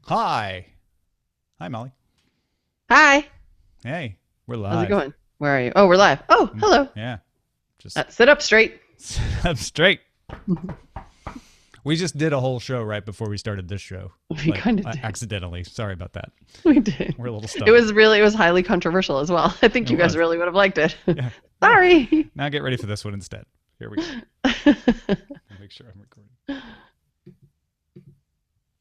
Hi. Hi, Molly. Hi. Hey, we're live. How's it going? Where are you? Oh, we're live. Oh, hello. Yeah. Just Sit up straight. sit up straight. We just did a whole show right before we started this show. We kind of did. Accidentally. Sorry about that. We did. We're a little stuck. It was highly controversial as well. I think you guys really would have liked it. Yeah. Sorry. Now get ready for this one instead. Here we go. Make sure I'm recording.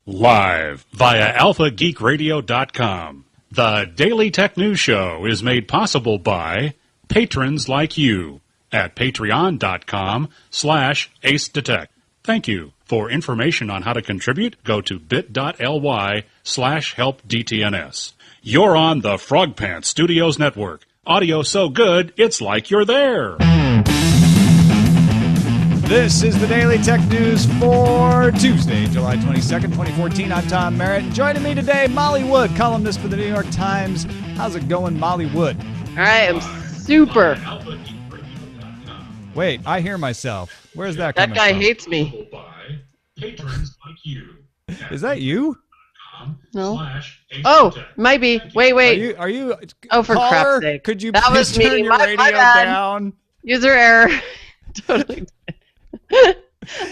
Live via alphageekradio.com. The Daily Tech News Show is made possible by patrons like you at patreon.com/acedetect. Thank you. For information on how to contribute, go to bit.ly/helpdtns. You're on the Frog Pants Studios Network. Audio so good, it's like you're there. This is the Daily Tech News for Tuesday, July 22nd, 2014. I'm Tom Merritt. Joining me today, Molly Wood, columnist for the New York Times. How's it going, Molly Wood? All right, I'm super. Wait, I hear myself. Where's that coming from? That guy hates me. Is that you? No. Oh, might be. Wait. Are you? Oh, for caller, crap's sake. Could you that please was me. turn your My radio bad. down? User error. Totally.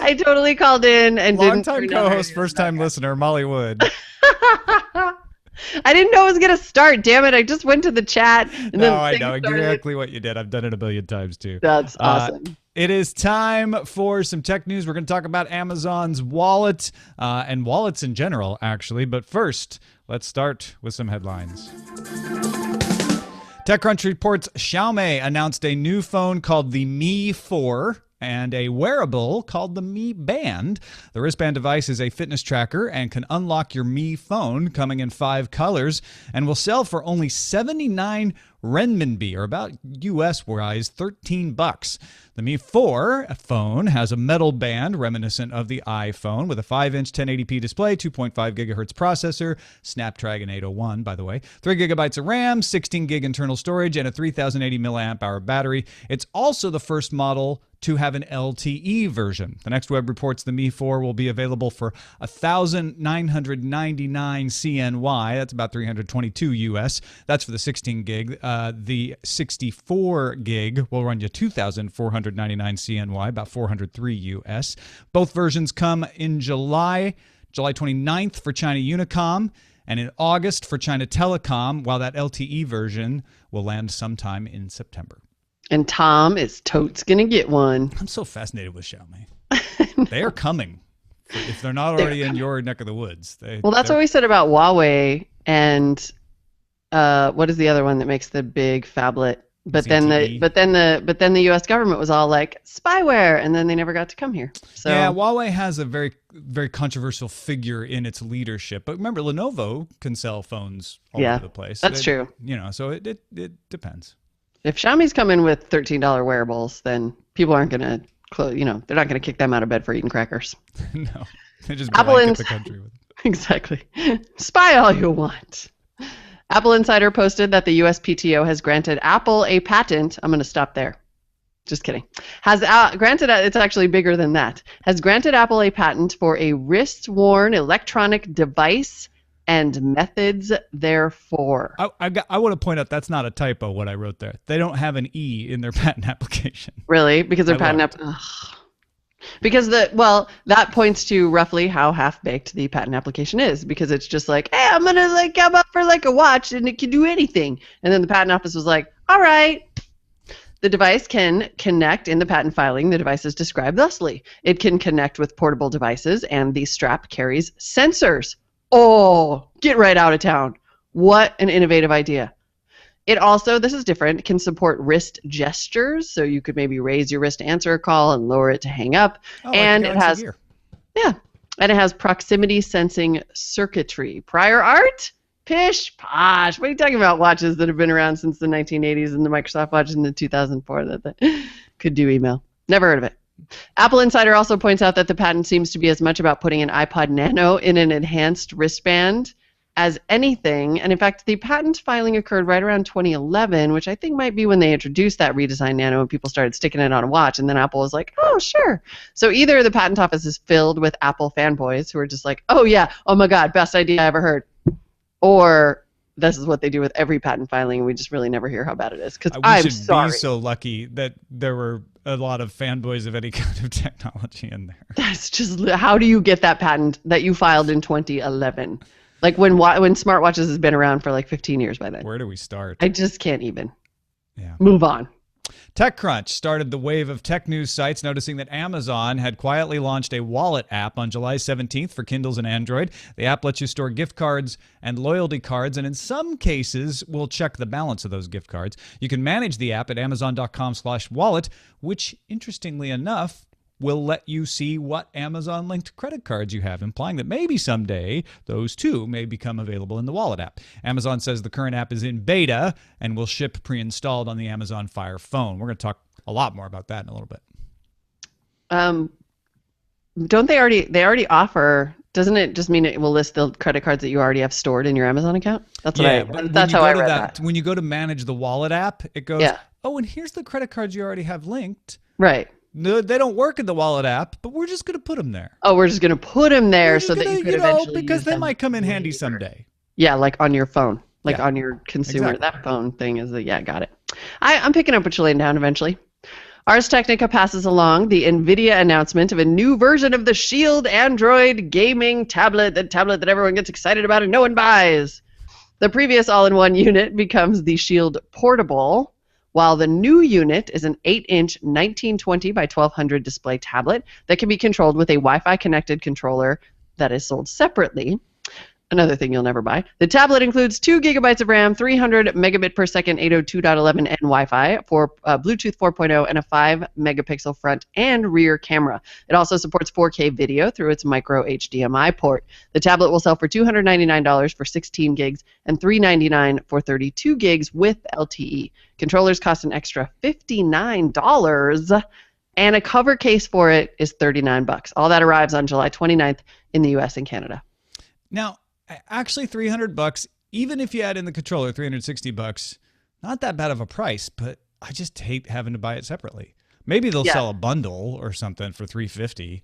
I totally called in and didn't. Long-time co-host, first-time listener, Molly Wood. I didn't know it was gonna start. Damn it! I just went to the chat. And No, then I things know started. exactly what you did. I've done it a billion times too. That's awesome. It is time for some tech news. We're going to talk about Amazon's wallet and wallets in general, actually. But first, let's start with some headlines. TechCrunch reports Xiaomi announced a new phone called the Mi 4 and a wearable called the Mi Band. The wristband device is a fitness tracker and can unlock your Mi phone, coming in 5 colors, and will sell for only 79 renminbi, or about US-wise $13. The Mi 4 phone has a metal band reminiscent of the iPhone with a 5-inch 1080p display, 2.5 gigahertz processor, Snapdragon 801, by the way, 3 gigabytes of RAM, 16 gig internal storage, and a 3080 milliamp hour battery. It's also the first model to have an LTE version. The Next Web reports the Mi 4 will be available for 1,999 CNY. That's about 322 US. That's for the 16 gig. The 64 gig will run you 2,499 CNY, about 403 US. Both versions come in July 29th for China Unicom, and in August for China Telecom, while that LTE version will land sometime in September. And Tom is totes gonna get one. I'm so fascinated with Xiaomi. They are coming. If they're not already in your neck of the woods. Well, that's what we said about Huawei and what is the other one that makes the big phablet? But then the U.S. government was all like spyware, and then they never got to come here. So yeah, Huawei has a very, very controversial figure in its leadership. But remember, Lenovo can sell phones all over the place. That's true. You know, so it depends. If Xiaomi's coming with $13 wearables, then people aren't gonna, they're not gonna kick them out of bed for eating crackers. No, they just Apple blanket the country with it. Exactly. Spy all you want. Apple Insider posted that the USPTO has granted Apple a patent. I'm going to stop there. Just kidding. Has granted, it's actually bigger than that. Has granted Apple a patent for a wrist-worn electronic device and methods therefore. I want to point out that's not a typo, what I wrote there. They don't have an E in their patent application. Really? Because their patent because that points to roughly how half-baked the patent application is, because it's just like, hey, I'm gonna come up for a watch and it can do anything. And then the patent office was like, all right. The device can connect in the patent filing. The device is described thusly. It can connect with portable devices, and the strap carries sensors. Oh, get right out of town. What an innovative idea. It also, this is different, can support wrist gestures, so you could maybe raise your wrist to answer a call and lower it to hang up. And it has, and it has proximity sensing circuitry. Prior art? Pish posh. What are you talking about? Watches that have been around since the 1980s and the Microsoft Watch in the 2004 that could do email. Never heard of it. Apple Insider also points out that the patent seems to be as much about putting an iPod Nano in an enhanced wristband as anything. And in fact, the patent filing occurred right around 2011, which I think might be when they introduced that redesigned Nano and people started sticking it on a watch. And then Apple was like, oh, sure. So either the patent office is filled with Apple fanboys who are just like, oh, yeah, oh, my God, best idea I ever heard. Or this is what they do with every patent filing, and we just really never hear how bad it is. Because I'm sorry. We should be so lucky that there were a lot of fanboys of any kind of technology in there. That's just, how do you get that patent that you filed in 2011? Like when smartwatches has been around for like 15 years by then. Where do we start? I just can't even. Yeah. Move on. TechCrunch started the wave of tech news sites noticing that Amazon had quietly launched a wallet app on July 17th for Kindles and Android. The app lets you store gift cards and loyalty cards, and in some cases will check the balance of those gift cards. You can manage the app at amazon.com/wallet, which, interestingly enough, will let you see what Amazon-linked credit cards you have, implying that maybe someday those too may become available in the Wallet app. Amazon says the current app is in beta and will ship pre-installed on the Amazon Fire phone. We're going to talk a lot more about that in a little bit. Don't they already offer? Doesn't it just mean it will list the credit cards that you already have stored in your Amazon account? That's how I read that. When you go to manage the Wallet app, it goes, oh, and here's the credit cards you already have linked. Right. No, they don't work in the Wallet app, but we're just going to put them there. Oh, we're just going to put them there so that you could eventually because they might come in handy someday. Yeah, like on your phone, like on your consumer. Exactly. That phone thing is got it. I'm picking up what you're laying down eventually. Ars Technica passes along the NVIDIA announcement of a new version of the Shield Android gaming tablet, the tablet that everyone gets excited about and no one buys. The previous all-in-one unit becomes the Shield Portable, while the new unit is an 8-inch 1920 by 1200 display tablet that can be controlled with a Wi-Fi connected controller that is sold separately. Another thing you'll never buy. The tablet includes 2 gigabytes of RAM, 300 megabit per second 802.11n Wi-Fi, for Bluetooth 4.0, and a 5 megapixel front and rear camera. It also supports 4K video through its micro HDMI port. The tablet will sell for $299 for 16 gigs and $399 for 32 gigs with LTE. Controllers cost an extra $59, and a cover case for it is $39. All that arrives on July 29th in the US and Canada. Now, actually $300, even if you add in the controller, $360, not that bad of a price, but I just hate having to buy it separately. Maybe they'll sell a bundle or something for $350,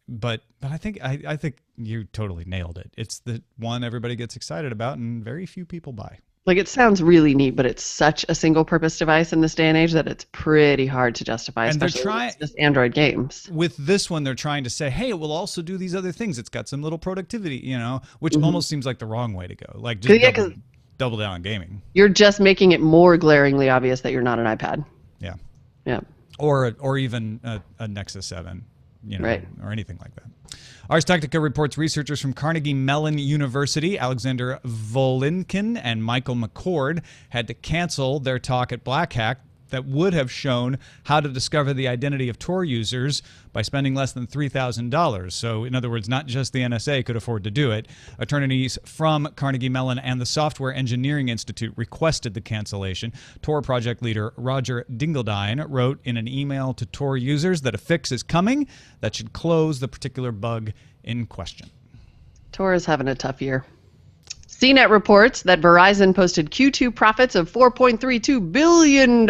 but I think you totally nailed it. It's the one everybody gets excited about and very few people buy. Like, it sounds really neat, but it's such a single-purpose device in this day and age that it's pretty hard to justify, and especially when it's just Android games. With this one, they're trying to say, hey, it will also do these other things. It's got some little productivity, which almost seems like the wrong way to go. Like, just double down on gaming. You're just making it more glaringly obvious that you're not an iPad. Yeah. Yeah. Or even a Nexus 7, right, or anything like that. Ars Technica reports researchers from Carnegie Mellon University, Alexander Volinkin and Michael McCord, had to cancel their talk at Black Hat that would have shown how to discover the identity of Tor users by spending less than $3,000. So, in other words, not just the NSA could afford to do it. Attorneys from Carnegie Mellon and the Software Engineering Institute requested the cancellation. Tor project leader Roger Dingledine wrote in an email to Tor users that a fix is coming that should close the particular bug in question. Tor is having a tough year. CNET reports that Verizon posted Q2 profits of $4.32 billion,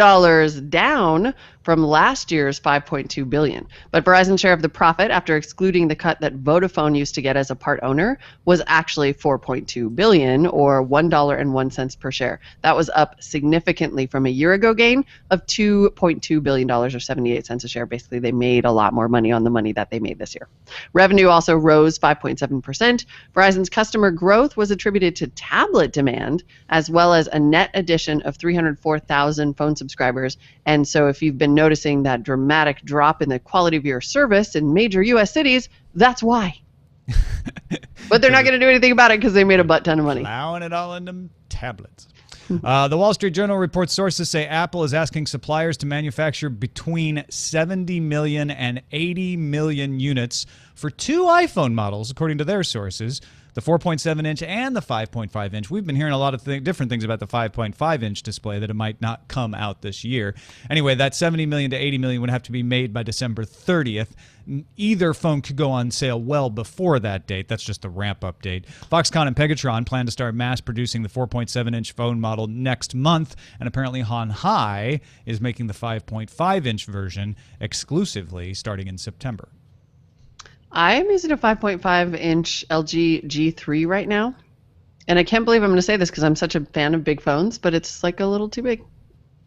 down from last year's $5.2 billion. But Verizon's share of the profit, after excluding the cut that Vodafone used to get as a part owner, was actually $4.2 billion, or $1.01 per share. That was up significantly from a year ago gain of $2.2 billion, or 78 cents a share. Basically, they made a lot more money on the money that they made this year. Revenue also rose 5.7%. Verizon's customer growth was attributed to tablet demand, as well as a net addition of 304,000 phone subscribers. And so if you've been noticing that dramatic drop in the quality of your service in major U.S. cities, that's why. But they're not going to do anything about it because they made a butt ton of money. Plowing it all in them tablets. The Wall Street Journal reports sources say Apple is asking suppliers to manufacture between 70 million and 80 million units for two iPhone models, according to their sources, the 4.7-inch and the 5.5-inch. We've been hearing a lot of different things about the 5.5-inch display, that it might not come out this year. Anyway, that $70 million to $80 million would have to be made by December 30th. Either phone could go on sale well before that date. That's just the ramp-up date. Foxconn and Pegatron plan to start mass-producing the 4.7-inch phone model next month, and apparently Hon-Hai is making the 5.5-inch version exclusively starting in September. I'm using a 5.5-inch LG G3 right now, and I can't believe I'm going to say this because I'm such a fan of big phones, but it's like a little too big.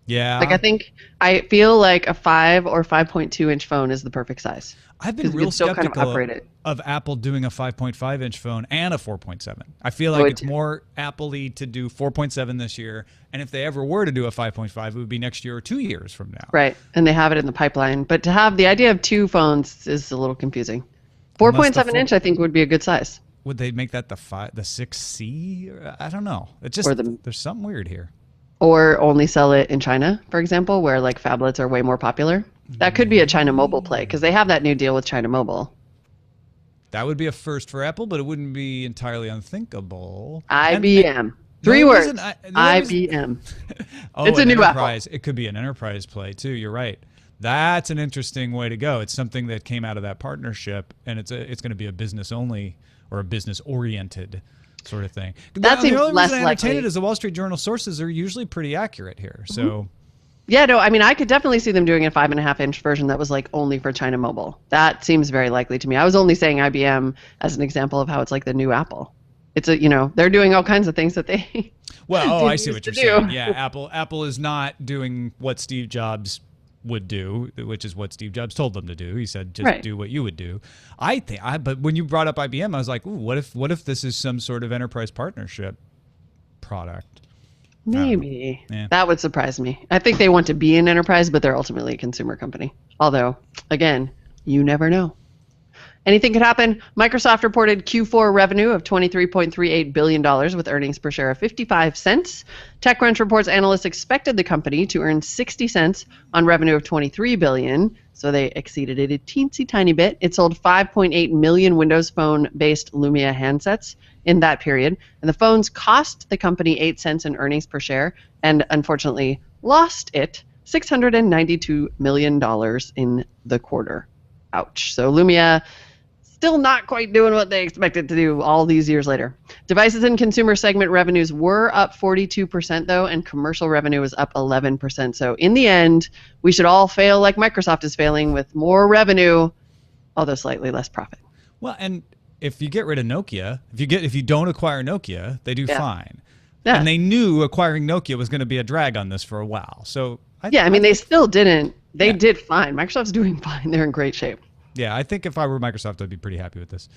Yeah. Like I feel like a 5 or 5.2-inch phone is the perfect size. I've been real skeptical of Apple doing a 5.5-inch phone and a 4.7. I feel like it's more Apple-y to do 4.7 this year, and if they ever were to do a 5.5, it would be next year or 2 years from now. Right, and they have it in the pipeline. But to have the idea of two phones is a little confusing. 4.7-inch, I think, would be a good size. Would they make that the 6C? I don't know. It just there's something weird here. Or only sell it in China, for example, where like phablets are way more popular. That could be a China Mobile play because they have that new deal with China Mobile. That would be a first for Apple, but it wouldn't be entirely unthinkable. IBM. Three words. IBM. It's a new enterprise. Apple. It could be an enterprise play too. You're right. That's an interesting way to go. It's something that came out of that partnership, and it's going to be a business only or a business oriented sort of thing. That seems less likely. likely. It is the Wall Street Journal sources are usually pretty accurate here. So, yeah, no, I mean, I could definitely see them doing a 5.5-inch version that was like only for China Mobile. That seems very likely to me. I was only saying IBM as an example of how it's like the new Apple. It's they're doing all kinds of things that they. Well, I see what you're saying. Yeah, Apple is not doing what Steve Jobs would do, which is what Steve Jobs told them to do. He said, just do what you would do. But when you brought up IBM, I was like, ooh, what if this is some sort of enterprise partnership product? Maybe. That would surprise me. I think they want to be an enterprise, but they're ultimately a consumer company. Although, again, you never know. Anything could happen. Microsoft reported Q4 revenue of $23.38 billion with earnings per share of 55 cents. TechCrunch reports analysts expected the company to earn 60 cents on revenue of $23 billion, so they exceeded it a teensy tiny bit. It sold 5.8 million Windows Phone-based Lumia handsets in that period, and the phones cost the company 8 cents in earnings per share and unfortunately lost it $692 million in the quarter. Ouch. So Lumia still not quite doing what they expected to do all these years later. Devices and consumer segment revenues were up 42% though, and commercial revenue was up 11%. So in the end, we should all fail like Microsoft is failing with more revenue, although slightly less profit. Well, and if you get rid of Nokia, if you don't acquire Nokia, they do fine. Yeah. And they knew acquiring Nokia was going to be a drag on this for a while. So they still didn't. They did fine. Microsoft's doing fine. They're in great shape. Yeah, I think if I were Microsoft, I'd be pretty happy with this.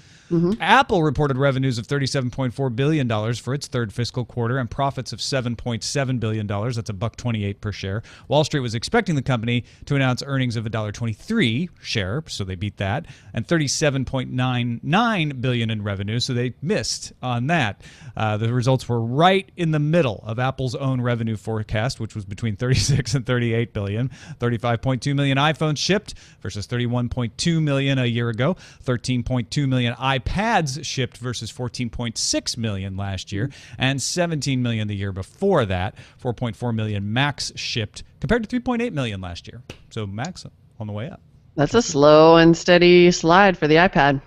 Apple reported revenues of $37.4 billion for its third fiscal quarter and profits of $7.7 billion. That's $1.28 per share. Wall Street was expecting the company to announce earnings of $1.23 share, so they beat that, and $37.99 billion in revenue, so they missed on that. The results were right in the middle of Apple's own revenue forecast, which was between $36 and $38 billion. 35.2 million iPhones shipped versus 31.2 million a year ago. 13.2 million iPads shipped versus 14.6 million last year, and 17 million the year before that. 4.4 million Macs shipped compared to 3.8 million last year. So Macs on the way up. That's a slow and steady slide for the iPad.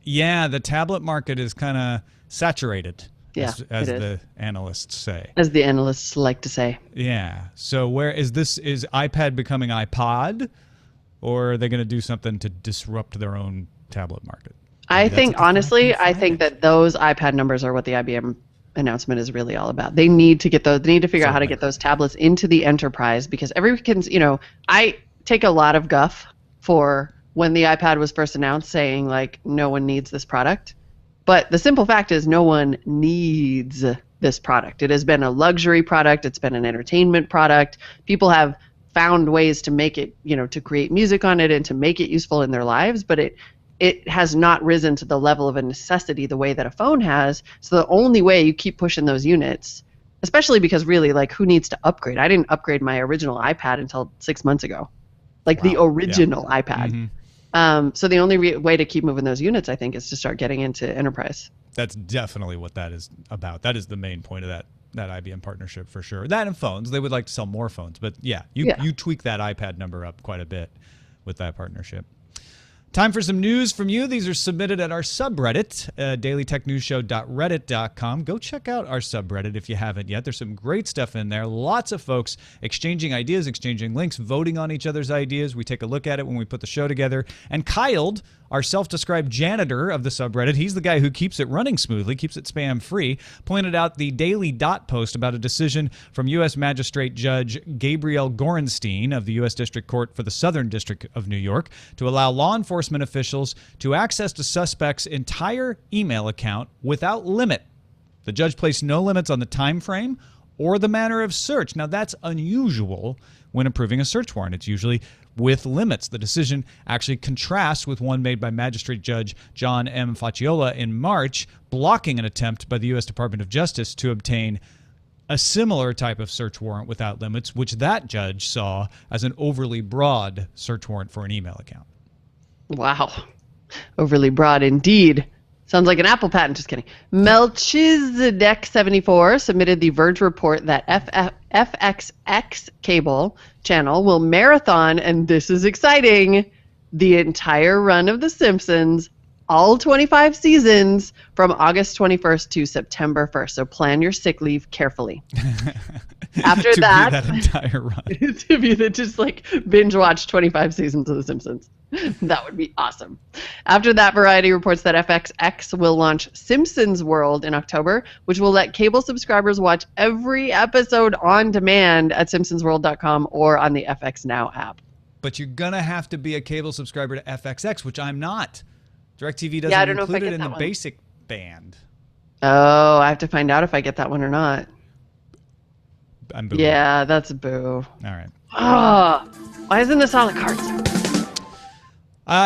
Yeah, the tablet market is kind of saturated. Yeah, as the analysts say. As the analysts like to say. Yeah. So where is iPad becoming iPod, or are they going to do something to disrupt their own tablet market? I think that those iPad numbers are what the IBM announcement is really all about. They need to get those. They need to figure out how to get those tablets into the enterprise, because I take a lot of guff for when the iPad was first announced, saying like no one needs this product. But the simple fact is no one needs this product. It has been a luxury product. It's been an entertainment product. People have found ways to make it, to create music on it and to make it useful in their lives, but it has not risen to the level of a necessity the way that a phone has. So the only way you keep pushing those units, especially because really, like, who needs to upgrade? I didn't upgrade my original iPad until 6 months ago. Like the original iPad. So the only way to keep moving those units, I think, is to start getting into enterprise. That's definitely what that is about. That is the main point of that IBM partnership for sure. That and phones. They would like to sell more phones. But yeah, you tweak that iPad number up quite a bit with that partnership. Time for some news from you. These are submitted at our subreddit, dailytechnewsshow.reddit.com. Go check out our subreddit if you haven't yet. There's some great stuff in there. Lots of folks exchanging ideas, exchanging links, voting on each other's ideas. We take a look at it when we put the show together. And Kyle, our self-described janitor of the subreddit, he's the guy who keeps it running smoothly, keeps it spam-free, pointed out the Daily Dot post about a decision from U.S. Magistrate Judge Gabriel Gorenstein of the U.S. District Court for the Southern District of New York to allow law enforcement officials to access the suspect's entire email account without limit. The judge placed no limits on the time frame or the manner of search. Now, that's unusual when approving a search warrant. It's usually with limits. The decision actually contrasts with one made by Magistrate Judge John M. Faciola in March, blocking an attempt by the U.S. Department of Justice to obtain a similar type of search warrant without limits, which that judge saw as an overly broad search warrant for an email account. Wow. Overly broad indeed. Sounds like an Apple patent. Just kidding. Melchizedek74 submitted the Verge report that FXX cable channel will marathon, and this is exciting, the entire run of The Simpsons, all 25 seasons, from August 21st to September 1st. So plan your sick leave carefully. After that entire run. to just like binge watch 25 seasons of The Simpsons. That would be awesome. After that, Variety reports that FXX will launch Simpsons World in October, which will let cable subscribers watch every episode on demand at simpsonsworld.com or on the FX Now app. But you're going to have to be a cable subscriber to FXX, which I'm not. DirecTV doesn't include it in the basic band. Oh, I have to find out if I get that one or not. I'm booing. Yeah, that's a boo. All right. Oh, why isn't this a la carte?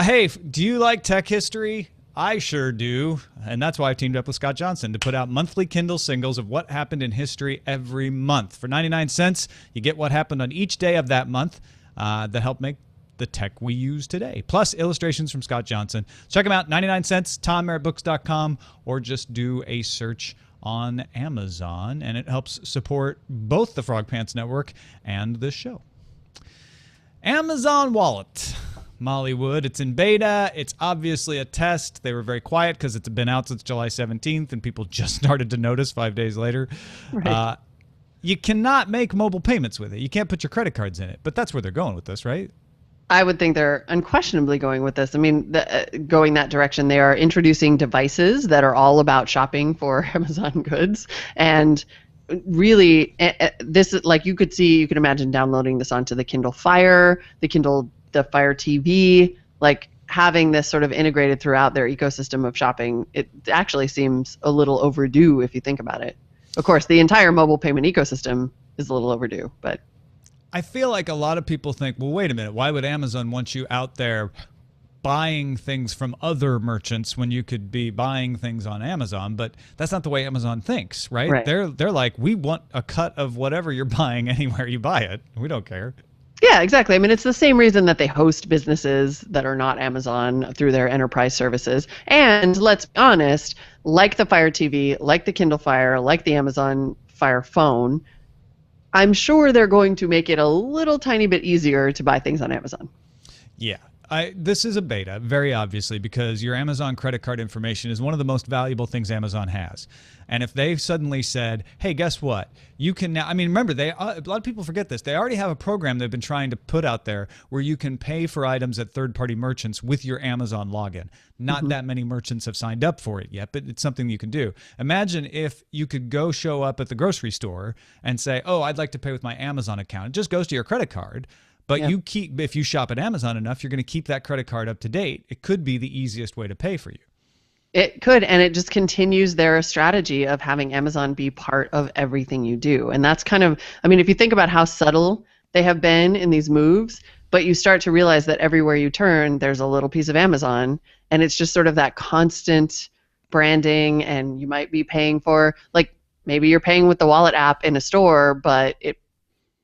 Hey, do you like tech history? I sure do. And that's why I've teamed up with Scott Johnson to put out monthly Kindle singles of what happened in history every month. For 99 cents, you get what happened on each day of that month that helped make the tech we use today, plus illustrations from Scott Johnson. Check them out, 99 cents, TomMerrittBooks.com, or just do a search on Amazon, and it helps support both the Frog Pants Network and this show. Amazon Wallet. Mollywood. It's in beta. It's obviously a test. They were very quiet because it's been out since July 17th, and people just started to notice 5 days later. Right. You cannot make mobile payments with it. You can't put your credit cards in it, but that's where they're going with this, right? I would think they're unquestionably going with this. I mean, going that direction. They are introducing devices that are all about shopping for Amazon goods. And really, this is like you could imagine downloading this onto the Kindle Fire, the Fire TV, like having this sort of integrated throughout their ecosystem of shopping. It actually seems a little overdue if you think about it. Of course, the entire mobile payment ecosystem is a little overdue, but I feel like a lot of people think, well, wait a minute, why would Amazon want you out there buying things from other merchants when you could be buying things on Amazon? But that's not the way Amazon thinks, right? They're like, we want a cut of whatever you're buying anywhere you buy it. We don't care. Yeah, exactly. I mean, it's the same reason that they host businesses that are not Amazon through their enterprise services. And let's be honest, like the Fire TV, like the Kindle Fire, like the Amazon Fire phone, I'm sure they're going to make it a little tiny bit easier to buy things on Amazon. Yeah. This is a beta, very obviously, because your Amazon credit card information is one of the most valuable things Amazon has. And if they suddenly said, hey, guess what? You can now, I mean, remember, a lot of people forget this. They already have a program they've been trying to put out there where you can pay for items at third-party merchants with your Amazon login. Not that many merchants have signed up for it yet, but it's something you can do. Imagine if you could go show up at the grocery store and say, oh, I'd like to pay with my Amazon account. It just goes to your credit card. But if you shop at Amazon enough, you're going to keep that credit card up to date. It could be the easiest way to pay for you. It could, and it just continues their strategy of having Amazon be part of everything you do. And that's kind of, I mean, if you think about how subtle they have been in these moves, but you start to realize that everywhere you turn, there's a little piece of Amazon, and it's just sort of that constant branding, and you might be paying for, like, maybe you're paying with the Wallet app in a store,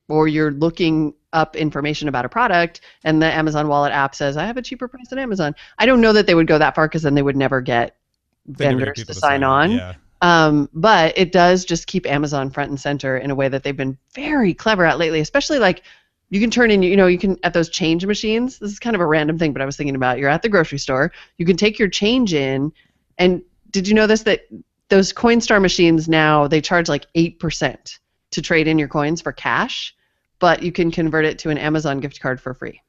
or you're looking up information about a product and the Amazon Wallet app says, I have a cheaper price than Amazon. I don't know that they would go that far because then they would never get vendors to sign on. Yeah. But it does just keep Amazon front and center in a way that they've been very clever at lately, especially like you can turn in, you can at those change machines. This is kind of a random thing, but I was thinking about you're at the grocery store. You can take your change in. And did you know this, that those Coinstar machines now, they charge like 8% to trade in your coins for cash, but you can convert it to an Amazon gift card for free.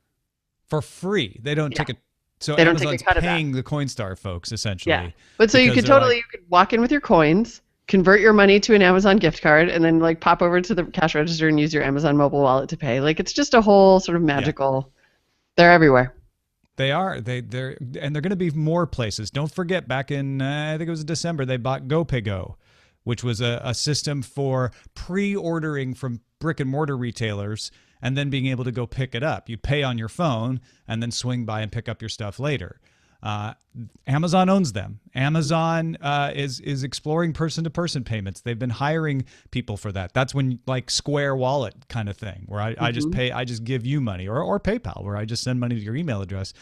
For free. They don't take it. So they Amazon's don't take a cut of paying the Coinstar folks, essentially. Yeah. But so you could you could walk in with your coins, convert your money to an Amazon gift card, and then like pop over to the cash register and use your Amazon mobile wallet to pay. Like it's just a whole sort of magical, they're everywhere. They are. And they're going to be more places. Don't forget, back in, I think it was December, they bought GoPayGo, which was a system for pre-ordering from brick and mortar retailers and then being able to go pick it up. You pay on your phone and then swing by and pick up your stuff later. Amazon owns them. Amazon is exploring person-to-person payments. They've been hiring people for that. That's when like Square Wallet kind of thing, where I just pay, I just give you money, or PayPal, where I just send money to your email address.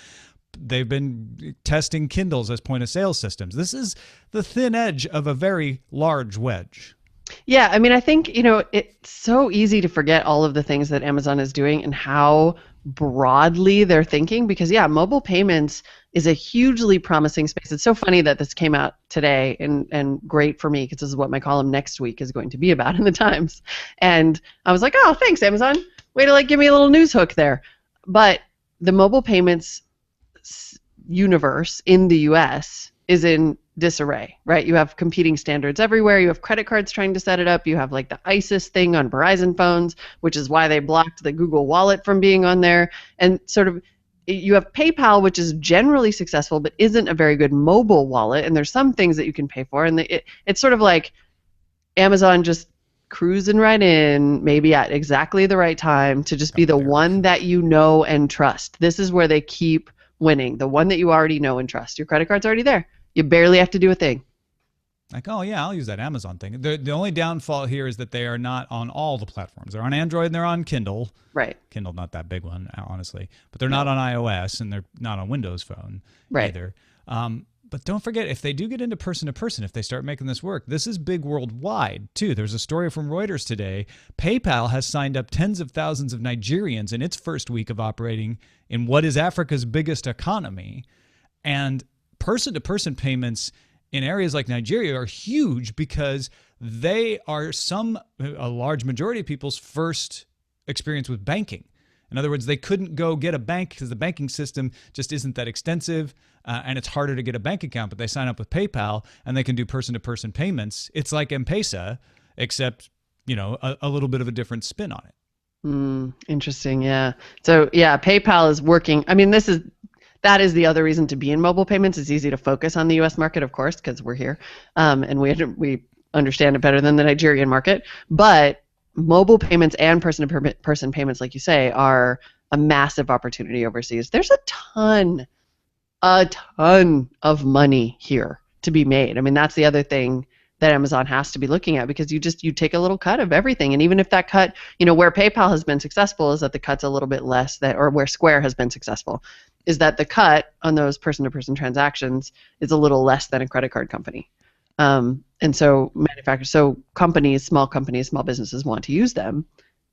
They've been testing Kindles as point-of-sale systems. This is the thin edge of a very large wedge. Yeah, I mean, I think, it's so easy to forget all of the things that Amazon is doing and how broadly they're thinking because, mobile payments is a hugely promising space. It's so funny that this came out today and great for me because this is what my column next week is going to be about in the Times. And I was like, oh, thanks, Amazon. Way to give me a little news hook there. But the mobile payments universe in the U.S. is in disarray, right? You have competing standards everywhere. You have credit cards trying to set it up. You have like the ISIS thing on Verizon phones, which is why they blocked the Google Wallet from being on there. And sort of you have PayPal, which is generally successful, but isn't a very good mobile wallet. And there's some things that you can pay for. And it's sort of like Amazon just cruising right in, maybe at exactly the right time to just be the one that you know and trust. This is where they keep winning, the one that you already know and trust. Your credit card's already there. You barely have to do a thing. Like, oh yeah, I'll use that Amazon thing. The only downfall here is that they are not on all the platforms. They're on Android and they're on Kindle. Right. Kindle, not that big one, honestly. But they're not on iOS and they're not on Windows Phone either. But don't forget, if they do get into person-to-person, if they start making this work, this is big worldwide, too. There's a story from Reuters today. PayPal has signed up tens of thousands of Nigerians in its first week of operating in what is Africa's biggest economy. And person-to-person payments in areas like Nigeria are huge because they are a large majority of people's first experience with banking. In other words, they couldn't go get a bank because the banking system just isn't that extensive and it's harder to get a bank account, but they sign up with PayPal and they can do person-to-person payments. It's like M-Pesa, except, a little bit of a different spin on it. Interesting, yeah. So, PayPal is working. I mean, that is the other reason to be in mobile payments. It's easy to focus on the U.S. market, of course, because we're here and we understand it better than the Nigerian market. But mobile payments and person-to-person payments, like you say, are a massive opportunity overseas. There's a ton of money here to be made. I mean, that's the other thing that Amazon has to be looking at because you take a little cut of everything. And even if that cut, where PayPal has been successful is that the cut's a little bit less or where Square has been successful is that the cut on those person-to-person transactions is a little less than a credit card company. And so companies, small businesses want to use them.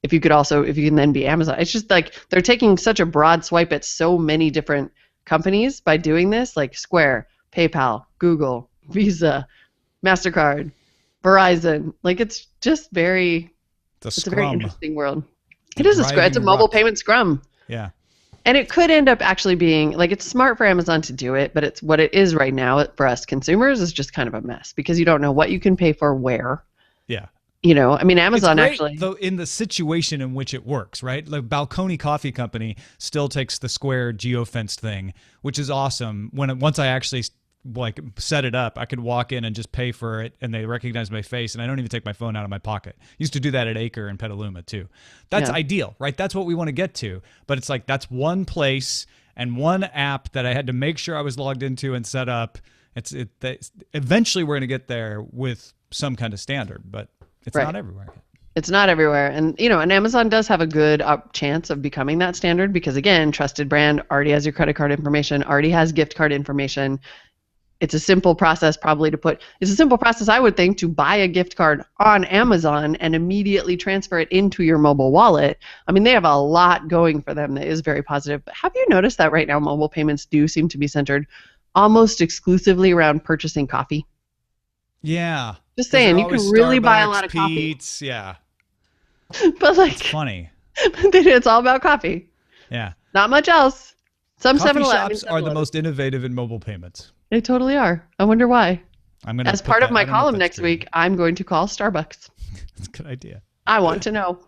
If you can then be Amazon, it's just like they're taking such a broad swipe at so many different companies by doing this, like Square, PayPal, Google, Visa, MasterCard, Verizon. Like it's just it's a very interesting world. It is it's a mobile payment scrum. Yeah. And it could end up actually being like it's smart for Amazon to do it, but it's what it is right now for us consumers is just kind of a mess because you don't know what you can pay for where. Yeah. I mean, Amazon it's great, actually. Though in the situation in which it works, right? Like Balcony Coffee Company still takes the Square geofenced thing, which is awesome. Once I actually set it up, I could walk in and just pay for it and they recognize my face and I don't even take my phone out of my pocket. Used to do that at Acre and Petaluma too. That's ideal, right? That's what we want to get to. But it's like that's one place and one app that I had to make sure I was logged into and set up. Eventually we're going to get there with some kind of standard, but it's not everywhere yet. It's not everywhere. And, and Amazon does have a good chance of becoming that standard because, again, trusted brand already has your credit card information, already has gift card information. It's a simple process it's a simple process, I would think, to buy a gift card on Amazon and immediately transfer it into your mobile wallet. I mean, they have a lot going for them that is very positive. But have you noticed that right now mobile payments do seem to be centered almost exclusively around purchasing coffee? Yeah. Just saying, you can really buy a lot of Pete's, coffee. Yeah. But It's funny. It's all about coffee. Yeah. Not much else. Some Coffee 7-Eleven shops are the most innovative in mobile payments. They totally are. I wonder why. As part of my column next week, I'm going to call Starbucks. That's a good idea. I want to know.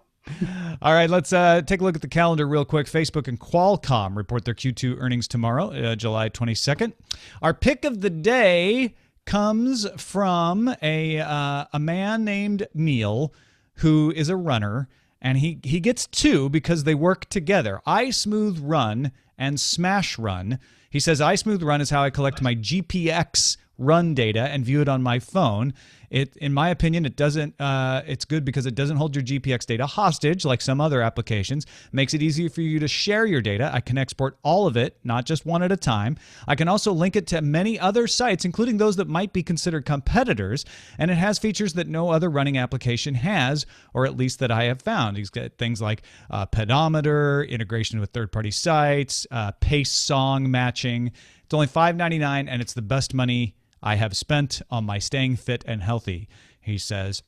All right, let's take a look at the calendar real quick. Facebook and Qualcomm report their Q2 earnings tomorrow, July 22nd. Our pick of the day comes from a man named Neil, who is a runner, and he gets two because they work together. iSmooth Run and Smash Run. He says iSmooth Run is how I collect my GPX run data and view it on my phone. In my opinion, it's good because it doesn't hold your GPX data hostage like some other applications. Makes it easier for you to share your data. I can export all of it, not just one at a time. I can also link it to many other sites, including those that might be considered competitors, and it has features that no other running application has, or at least that I have found. He's got things like pedometer, integration with third-party sites, pace song matching. It's only $5.99, and it's the best money I have spent on my staying fit and healthy, he says.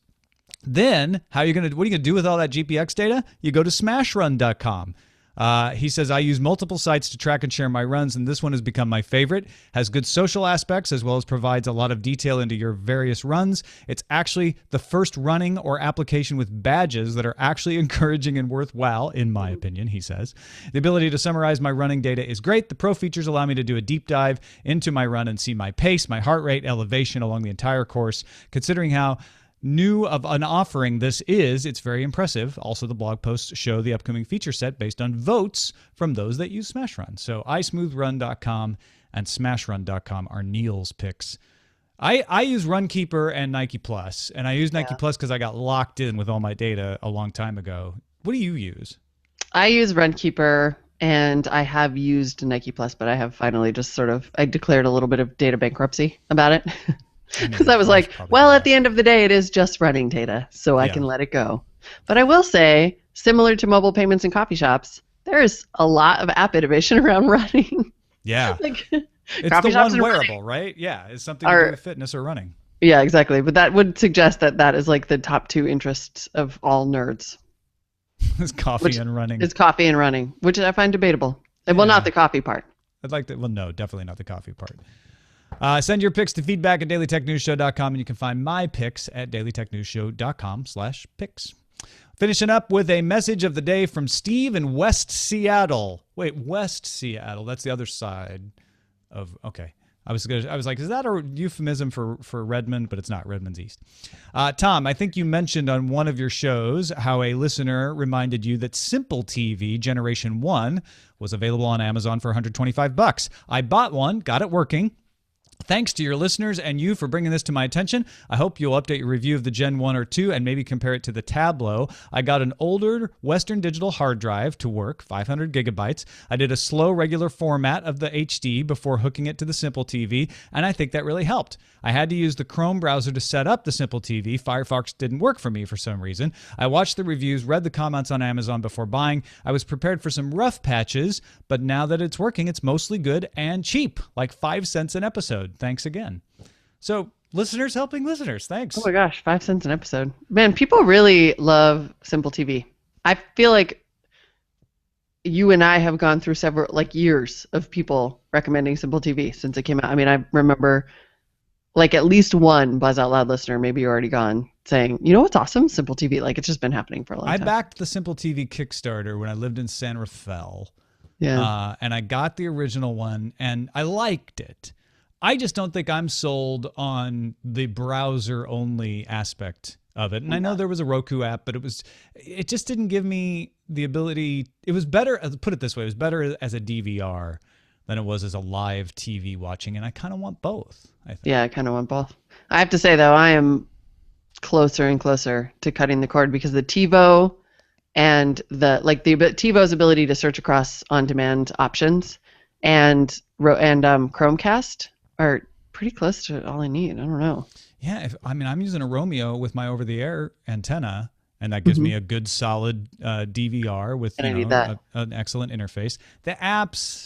Then, what are you going to do with all that GPX data? You go to smashrun.com. He says, I use multiple sites to track and share my runs, and this one has become my favorite. Has good social aspects as well as provides a lot of detail into your various runs. It's actually the first running or application with badges that are actually encouraging and worthwhile, in my opinion, he says. The ability to summarize my running data is great. The pro features allow me to do a deep dive into my run and see my pace, my heart rate, elevation along the entire course. Considering how new of an offering this is, it's very impressive. Also, the blog posts show the upcoming feature set based on votes from those that use SmashRun. So iSmoothRun.com and SmashRun.com are Neil's picks. I use Runkeeper and Nike Plus, and I use Nike Plus because I got locked in with all my data a long time ago. What do you use? I use Runkeeper, and I have used Nike Plus, but I have finally just I declared a little bit of data bankruptcy about it. Because I was like, well, at the end of the day, it is just running data, so I can let it go. But I will say, similar to mobile payments and coffee shops, there's a lot of app innovation around running. Yeah. It's coffee the shops one and wearable, running. right? Yeah, it's something to do with fitness or running. Yeah, exactly. But that would suggest that is like the top two interests of all nerds. It's coffee and running. It's coffee and running, which I find debatable. Yeah. Well, not the coffee part. No, definitely not the coffee part. Send your picks to feedback at dailytechnewsshow.com, and you can find my picks at dailytechnewsshow.com/picks. Finishing up with a message of the day from Steve in West Seattle. Wait, West Seattle. That's the other side of, okay. I was like, is that a euphemism for Redmond? But it's not. Redmond's east. Tom, I think you mentioned on one of your shows how a listener reminded you that Simple TV Generation 1 was available on Amazon for $125. I bought one, got it working. Thanks to your listeners and you for bringing this to my attention. I hope you'll update your review of the Gen 1 or 2 and maybe compare it to the Tableau. I got an older Western Digital hard drive to work, 500 gigabytes. I did a slow regular format of the HD before hooking it to the Simple TV, and I think that really helped. I had to use the Chrome browser to set up the Simple TV. Firefox didn't work for me for some reason. I watched the reviews, read the comments on Amazon before buying. I was prepared for some rough patches, but now that it's working, it's mostly good and cheap, like 5 cents an episode. Thanks again. So, listeners helping listeners. Thanks. Oh my gosh, 5 cents an episode. Man, people really love Simple TV. I feel like you and I have gone through several years of people recommending Simple TV since it came out. I mean, I remember at least one Buzz Out Loud listener, maybe you're already gone, saying, you know what's awesome? Simple TV. It's just been happening for a long time. I backed the Simple TV Kickstarter when I lived in San Rafael. Yeah. And I got the original one, and I liked it. I just don't think I'm sold on the browser-only aspect of it. And I know there was a Roku app, but it just didn't give me the ability. It was better, put it this way, it was better as a DVR than it was as a live TV watching, and I kind of want both, I think. Yeah, I kind of want both. I have to say, though, I am closer and closer to cutting the cord because the TiVo and TiVo's ability to search across on-demand options and Chromecast are pretty close to all I need. I don't know. Yeah, I'm using a Romeo with my over-the-air antenna, and that gives me a good solid DVR with And I need that. an excellent interface. The apps,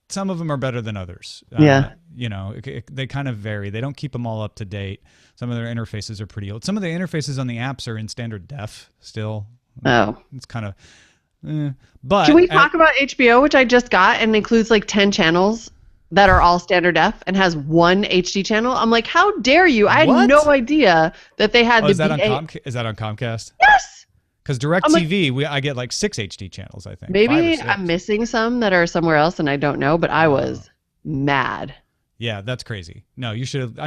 some of them are better than others. Yeah. They kind of vary. They don't keep them all up to date. Some of their interfaces are pretty old. Some of the interfaces on the apps are in standard def still. Oh. It's kind of. But can we talk about HBO, which I just got and includes like 10 channels that are all standard def and has one HD channel? I'm like, how dare you? I had no idea that they had is that on Comcast? Yes. Because DirecTV, I get like 6 HD channels, I think. Maybe I'm missing some that are somewhere else and I don't know, but I was mad. Yeah, that's crazy. No, you should have.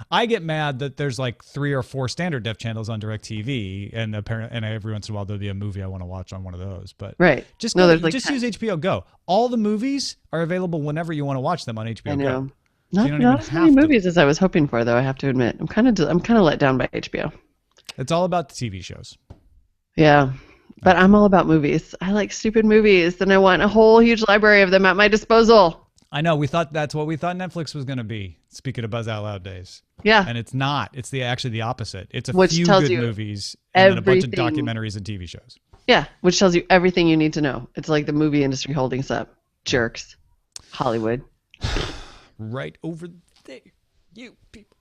I get mad that there's like 3 or 4 standard def channels on DirecTV, and every once in a while there'll be a movie I want to watch on one of those. But just use HBO Go. All the movies are available whenever you want to watch them on HBO Go. Not as many movies as I was hoping for, though. I have to admit, I'm kind of let down by HBO. It's all about the TV shows. Yeah, but I'm all about movies. I like stupid movies, and I want a whole huge library of them at my disposal. I know. That's what we thought Netflix was going to be. Speaking of Buzz Out Loud days. Yeah. And it's not. It's actually the opposite. It's a few good movies and then a bunch of documentaries and TV shows. Yeah, which tells you everything you need to know. It's like the movie industry holding us up. Jerks. Hollywood. Right over there. You people.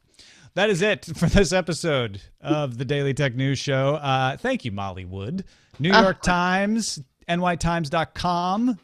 That is it for this episode of the Daily Tech News Show. Thank you, Molly Wood. New York Times. nytimes.com.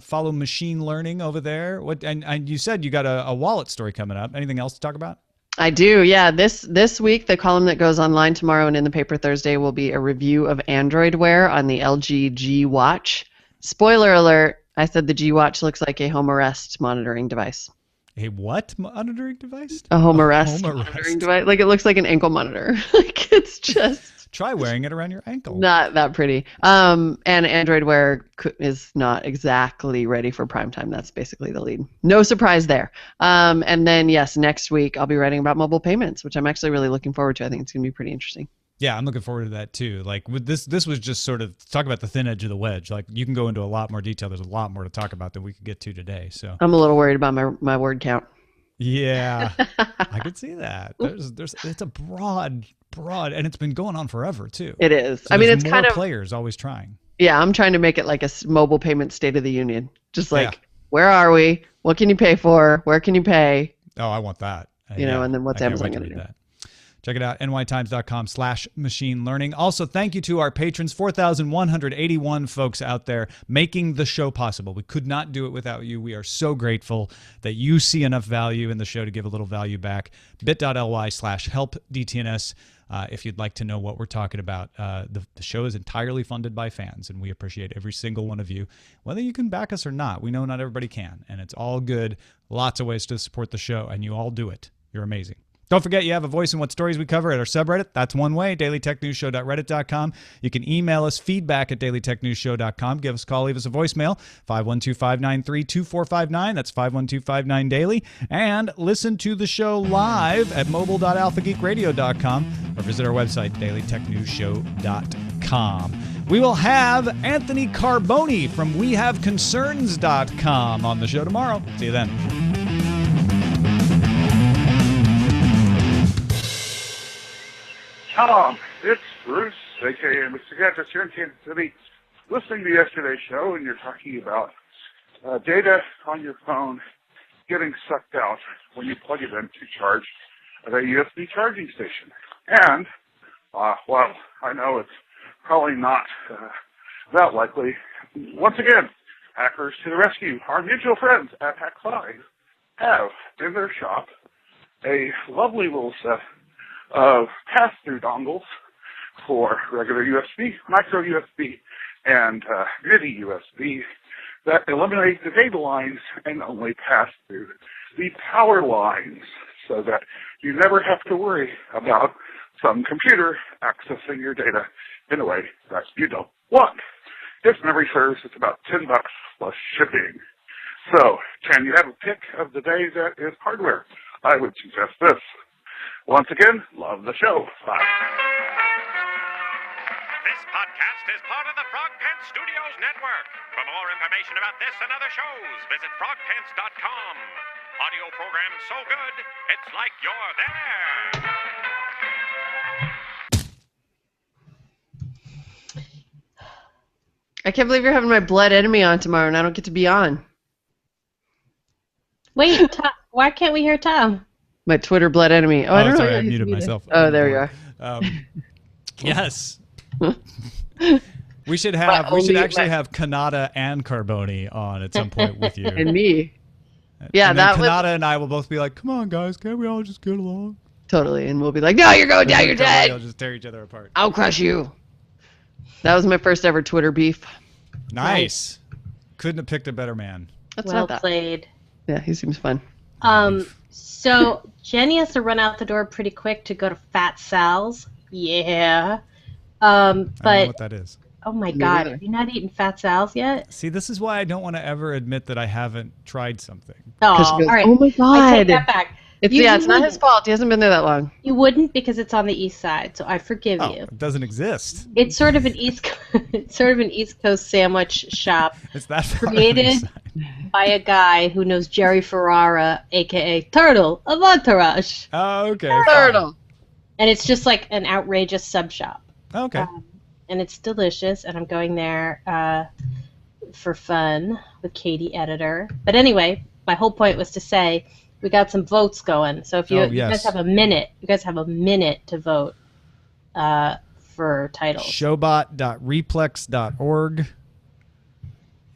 Follow Machine Learning over there. And you said you got a wallet story coming up. Anything else to talk about? I do, yeah. This week, the column that goes online tomorrow and in the paper Thursday will be a review of Android Wear on the LG G Watch. Spoiler alert, I said the G Watch looks like a home arrest monitoring device. A what monitoring device? A home arrest monitoring device. Like it looks like an ankle monitor. Like it's just... Try wearing it around your ankle. Not that pretty. And Android Wear is not exactly ready for prime time. That's basically the lead. No surprise there. And then, yes, next week I'll be writing about mobile payments, which I'm actually really looking forward to. I think it's going to be pretty interesting. Yeah, I'm looking forward to that too. Like with this was just sort of talk about the thin edge of the wedge. Like you can go into a lot more detail. There's a lot more to talk about than we could get to today. So I'm a little worried about my word count. Yeah, I could see that. It's a broad, and it's been going on forever too. It is. So it's kind of players always trying. Yeah, I'm trying to make it like a mobile payment state of the union. Just like, where are we? What can you pay for? Where can you pay? Oh, I want that. And then what's Amazon going to do? That. Check it out, nytimes.com/machine learning. Also, thank you to our patrons, 4,181 folks out there making the show possible. We could not do it without you. We are so grateful that you see enough value in the show to give a little value back. bit.ly/helpdtns. If you'd like to know what we're talking about, the show is entirely funded by fans, and we appreciate every single one of you, whether you can back us or not. We know not everybody can, and it's all good. Lots of ways to support the show, and you all do it. You're amazing. Don't forget, you have a voice in what stories we cover at our subreddit. That's one way, dailytechnewsshow.reddit.com. You can email us, feedback@dailytechnewsshow.com. Give us a call, leave us a voicemail, 512-593-2459. That's 512-59-DAILY. And listen to the show live at mobile.alphageekradio.com or visit our website, dailytechnewsshow.com. We will have Anthony Carboni from wehaveconcerns.com on the show tomorrow. See you then. Tom, it's Bruce, a.k.a. Mr. Gadgets here in Kansas City, listening to yesterday's show, and you're talking about data on your phone getting sucked out when you plug it in to charge at a USB charging station. And, well, I know it's probably not that likely. Once again, hackers to the rescue. Our mutual friends at Hack5 have in their shop a lovely little set of pass-through dongles for regular USB, micro USB, and MIDI USB that eliminate the data lines and only pass through the power lines so that you never have to worry about some computer accessing your data in a way that you don't want. If memory serves, it's about $10 plus shipping. So, can you have a pick of the day that is hardware? I would suggest this. Once again, love the show. Bye. This podcast is part of the Frog Pants Studios Network. For more information about this and other shows, visit frogpants.com. Audio program so good, it's like you're there. I can't believe you're having my blood enemy on tomorrow and I don't get to be on. Wait, Tom, why can't we hear Tom? My Twitter blood enemy. Oh, I don't know. Sorry, I He's muted myself. Oh, there you are. Yes. We should actually have Kanata and Carboni on at some point with you. And me. Yeah, and then that was Kanata and I will both be like, "Come on, guys, can't we all just get along?" totally. And we'll be like, "No, you're going down. You're We'll dead. just tear each other apart. I'll crush you." That was my first ever Twitter beef. Nice. Couldn't have picked a better man. That's Well not that. played. Yeah, he seems fun. So Jenny has to run out the door pretty quick to go to Fat Sal's. Yeah. I don't know But what that is. oh my Me God, either. have you not eaten Fat Sal's yet? See, this is why I don't want to ever admit that I haven't tried something. Oh, 'Cause she all goes, right. "Oh my I take God." that back. It's You it's not his wouldn't. fault. He hasn't been there that long. You wouldn't because it's on the east side, so I forgive Oh, you. it doesn't exist. It's sort of an it's sort of an East Coast sandwich shop It's that far created inside. by a guy who knows Jerry Ferrara, aka Turtle of Entourage, Oh, okay. fine. Turtle. and it's just like an outrageous sub shop. Okay. And it's delicious, and I'm going there for fun with Katie, editor. But anyway, my whole point was to say we got some votes going. So if you, Oh, you yes. guys have a minute, to vote for titles. Showbot.replex.org.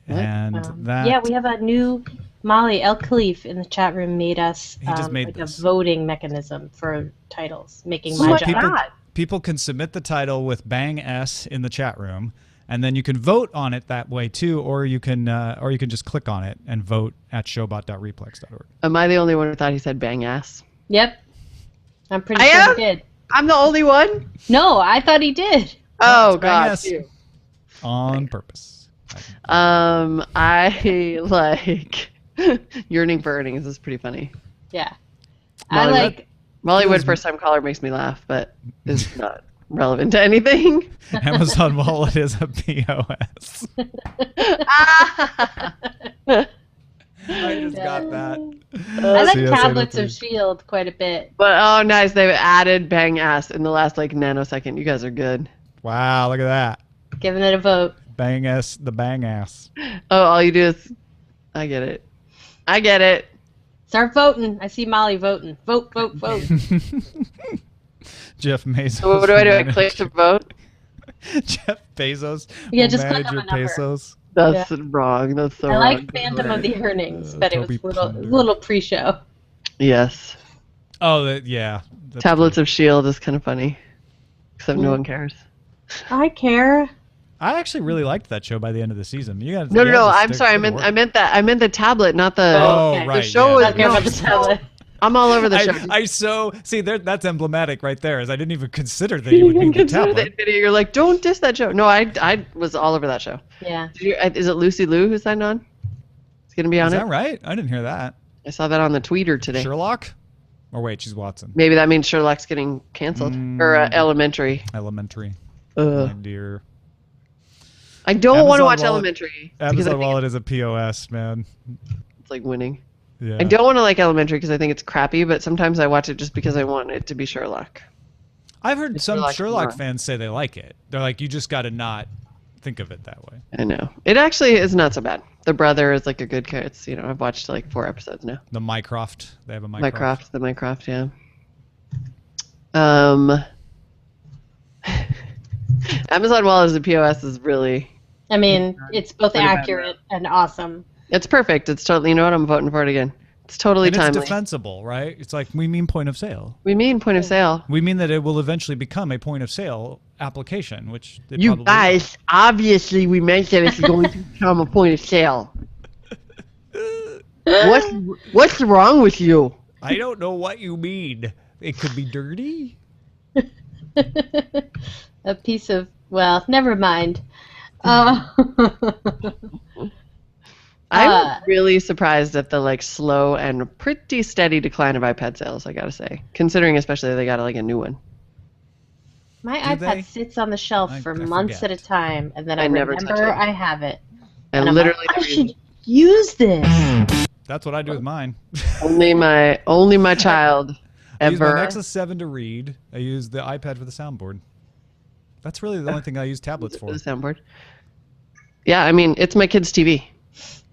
And that. Yeah, we have a new Molly El Khalif in the chat room made us He just made like this. a voting mechanism for titles, making Oh my my job. God. People can submit the title with Bang S in the chat room, and then you can vote on it that way too, or you can just click on it and vote at showbot.replex.org. Am I the only one who thought he said bang ass? Yep, I'm pretty I sure am? he did. I'm the only one? No, I thought he did. Oh, it's bang God. ass. Phew. On purpose. I like yearning for earnings. This is pretty funny. Yeah, Molly, I like. Mollywood first time caller makes me laugh, but is not relevant to anything. Amazon Wallet is a POS. I just got that. I like CS Tablets of 803. Shield quite a bit. But oh, nice. They've added bang ass in the last like nanosecond. You guys are good. Wow, look at that. Giving it a vote. Bang S, the bang ass. Oh, all you do is. I get it. I get it. Start voting. I see Molly voting. Vote, vote, vote. Jeff Bezos. So what do I do? I will click manage- to vote? Jeff Bezos. Yeah, will just click manage on your the number. pesos. That's wrong. That's so I wrong. like Phantom of the Earnings, but it Toby was a Plunder. little pre-show. Yes. Oh, yeah. that's Tablets true. of Shield is kind of funny. Except no one cares. I care. I actually really liked that show by the end of the season. You guys, No. I'm sorry. I meant the tablet, not the. Oh, okay. right. The show yeah, was- I don't care no, about the tablet. I'm all over the show. I so see there. That's emblematic right there. Is I didn't even consider that you would be the Consider tablet. that video. You're like, don't diss that show. No, I was all over that show. Yeah. Is it Lucy Liu who signed on? It's gonna be on Is it. that right? I didn't hear that. I saw that on the tweeter today. Sherlock? Or wait, she's Watson. Maybe that means Sherlock's getting canceled or Elementary. Elementary. Ugh. My dear. I don't want to Amazon watch Wallet- Elementary because I Amazon think Wallet is a POS, man. it's like winning. Yeah. I don't want to like Elementary because I think it's crappy, but sometimes I watch it just because I want it to be Sherlock. I've heard some Sherlock Sherlock more. fans say they like it. They're like, you just got to not think of it that way. I know. It actually is not so bad. The brother is like a good character. It's, I've watched like 4 episodes now. The Mycroft. They have a Mycroft. The Minecraft, yeah. Amazon Wallet as a POS is really, I mean, it's both Pretty bad, accurate and awesome. it's perfect. It's totally, you know what? I'm voting for it again. It's totally And it's timely. defensible, right? It's like, we mean point of sale. We mean point of sale. We mean that it will eventually become a point of sale application, which it You probably guys, obviously we meant that it's going to become a point of sale. What's wrong with you? I don't know what you mean. It could be dirty. A piece of, well, never mind. I'm really surprised at the like slow and pretty steady decline of iPad sales, I gotta say, considering especially they got like a new one. My Do they? iPad sits on the shelf for I months forget. at a time, and then I I never touch remember it. I have it. I And I'm literally like, I never use should it. use this. That's what I do with mine. only my child I use my ever. Nexus 7 to read. I use the iPad for the soundboard. That's really the only thing I use tablets for. The soundboard. Yeah, I mean it's my kid's TV,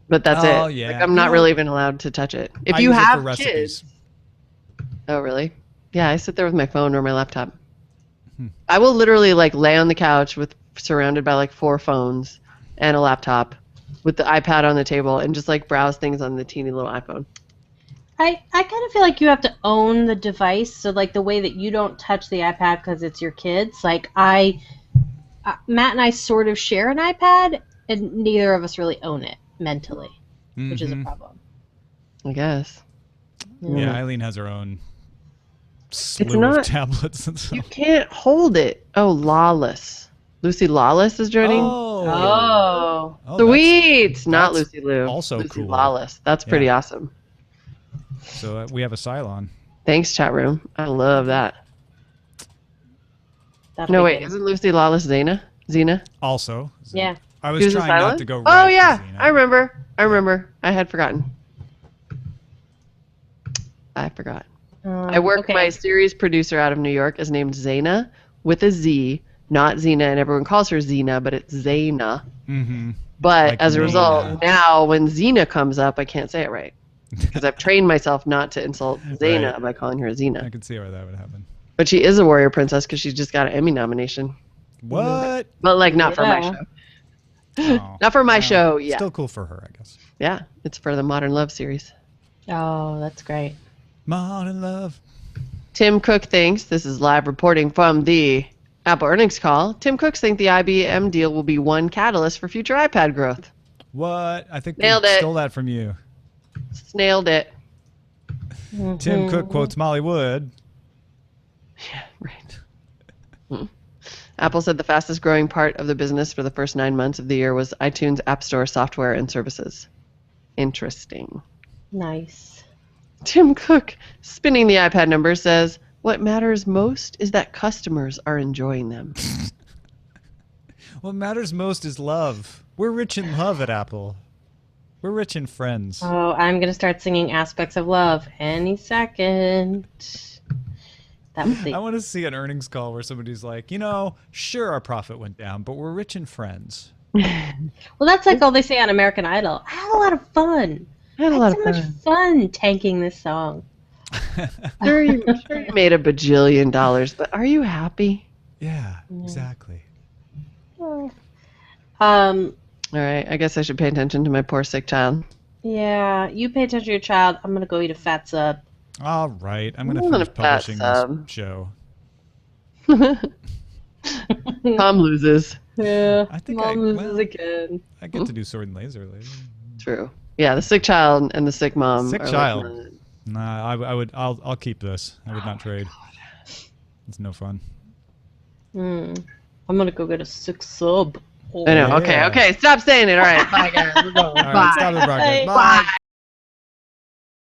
but that's Oh, it. yeah. Like, I'm You not know, really even allowed to touch it. If I you use it for have recipes. kids, oh really? Yeah, I sit there with my phone or my laptop. I will literally like lay on the couch with surrounded by like 4 phones and a laptop with the iPad on the table and just like browse things on the teeny little iPhone. I kind of feel like you have to own the device. So like the way that you don't touch the iPad because it's your kids. Like Matt and I sort of share an iPad, and neither of us really own it mentally, which is a problem. I guess. Yeah, Eileen has her own slew not- of tablets and stuff. You can't hold it. Oh, Lawless. Lucy Lawless is joining. Oh. Oh, Sweet. Not that's Lucy Liu. also Lucy cool. Lawless. That's pretty Yeah. awesome. So we have a Cylon. Thanks, chat room. I love that. That'll No, be wait. good. Isn't Lucy Lawless Xena? Xena? Also. Yeah. I She was was a trying not Cylon? to go Oh, right to yeah. Xena. I remember. I had forgotten. I forgot. I work, okay. my series producer out of New York is named Zaina with a Z, not Xena, and everyone calls her Xena, but it's Zaina. Mm-hmm. But Like as a result, Nina. now when Xena comes up, I can't say it right. Because I've trained myself not to insult Zaina Right. by calling her I Xena. could see where that would happen. But she is a warrior princess because she just got an Emmy nomination. What? But like not for my Yeah. show. Oh, Not for my well, show, yeah. Still cool for her, I guess. Yeah, it's for the Modern Love series. Oh, that's great. Modern Love. Tim Cook thinks, this is live reporting from the Apple earnings call, Tim Cooks thinks the IBM deal will be one catalyst for future iPad growth. What? I think Nailed we it. stole that from you. Snailed it. Tim Cook quotes Molly Wood. Yeah, right. Apple said the fastest growing part of the business for the first 9 months of the year was iTunes App Store software and services. Interesting. Nice. Tim Cook, spinning the iPad number, says, what matters most is that customers are enjoying them. What matters most is love. We're rich in love at Apple. We're rich in friends. Oh, I'm going to start singing Aspects of Love any second. That was the... I want to see an earnings call where somebody's like, sure, our profit went down, but we're rich in friends. Well, that's like all they say on American Idol. I had a lot of fun. I had a I lot had of so much fun tanking this song. Sure you made $1 bajillion, but are you happy? Yeah, exactly. All right, I guess I should pay attention to my poor sick child. Yeah, you pay attention to your child. I'm going to go eat a fat sub. All right, I'm going to I'm gonna finish publishing pass, this show. Tom loses. Yeah, I think Mom I- loses well- again. I get to do Sword and Laser later. True. Yeah, the sick child and the sick mom. Sick are child. Like, Nah, I'll keep this. I would not trade. It's no fun. I'm going to go get a sick sub. I know. Yeah. Okay. Stop saying it. All right. Bye, guys. We're going. All right, Bye. stop the broadcast. Bye. Bye.